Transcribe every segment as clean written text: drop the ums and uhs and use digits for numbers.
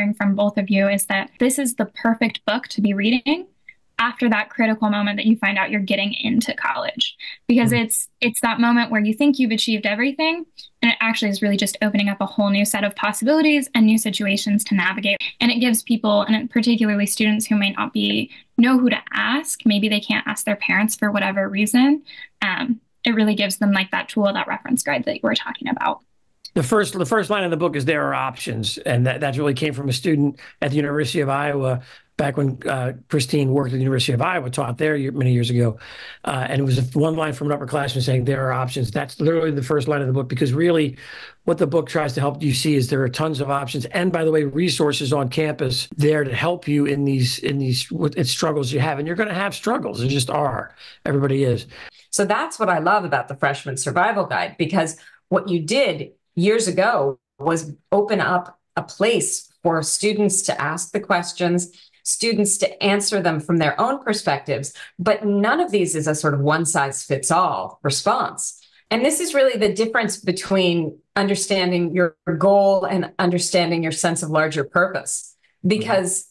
hearing from both of you is that this is the perfect book to be reading after that critical moment that you find out you're getting into college, because it's that moment where you think you've achieved everything and it actually is really just opening up a whole new set of possibilities and new situations to navigate. And it gives people, and particularly students who might not be know who to ask, maybe they can't ask their parents for whatever reason, it really gives them like that tool, that reference guide that you were talking about. The first line of the book is there are options, and that really came from a student at the University of Iowa back when Christine worked at the University of Iowa, taught there many years ago, and it was one line from an upperclassman saying there are options. That's literally the first line of the book, because really, what the book tries to help you see is there are tons of options, and by the way, resources on campus there to help you in these struggles you have, and you're going to have struggles. There just are. Everybody is. So that's what I love about the Freshman Survival Guide, because what you did years ago was open up a place for students to ask the questions, students to answer them from their own perspectives, but none of these is a sort of one size fits all response. And this is really the difference between understanding your goal and understanding your sense of larger purpose, because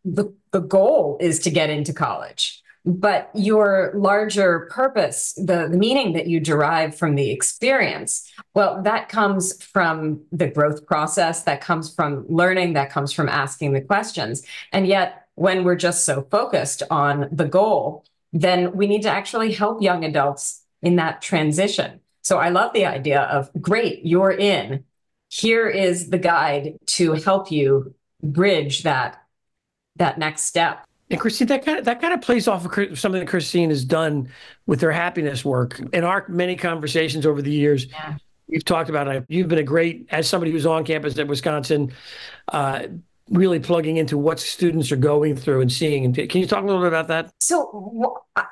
the goal is to get into college. But your larger purpose, the meaning that you derive from the experience, well, that comes from the growth process, that comes from learning, that comes from asking the questions. And yet, when we're just so focused on the goal, then we need to actually help young adults in that transition. So I love the idea of, great, you're in. Here is the guide to help you bridge that next step. And Christine, that kind of plays off of something that Christine has done with her happiness work. In our many conversations over the years, Yeah. we've talked about it. You've been a great, as somebody who's on campus at Wisconsin, really plugging into what students are going through and seeing. And can you talk a little bit about that? So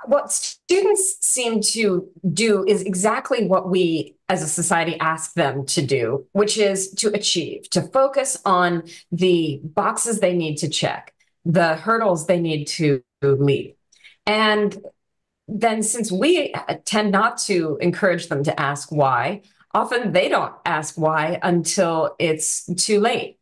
what students seem to do is exactly what we as a society ask them to do, which is to achieve, to focus on the boxes they need to check, the hurdles they need to leap. And then, since we tend not to encourage them to ask why, often they don't ask why until it's too late.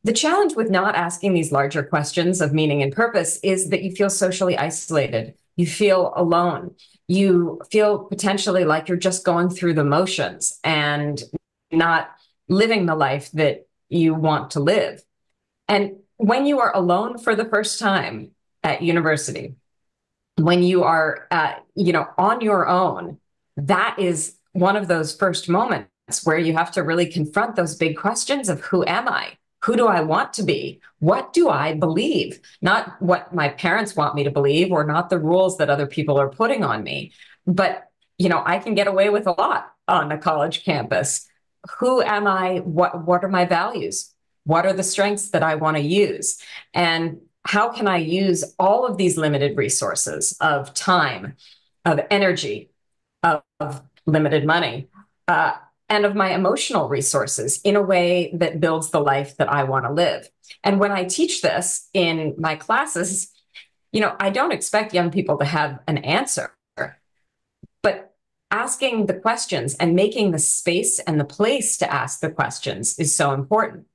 The challenge with not asking these larger questions of meaning and purpose is that you feel socially isolated. You feel alone. You feel potentially like you're just going through the motions and not living the life that you want to live. And when you are alone for the first time at university, when you are, on your own, that is one of those first moments where you have to really confront those big questions of, who am I? Who do I want to be? What do I believe? Not what my parents want me to believe, or not the rules that other people are putting on me. But, I can get away with a lot on a college campus. Who am I? What are my values? What are the strengths that I want to use? And how can I use all of these limited resources of time, of energy, of limited money, and of my emotional resources in a way that builds the life that I want to live? And when I teach this in my classes, I don't expect young people to have an answer, but asking the questions and making the space and the place to ask the questions is so important.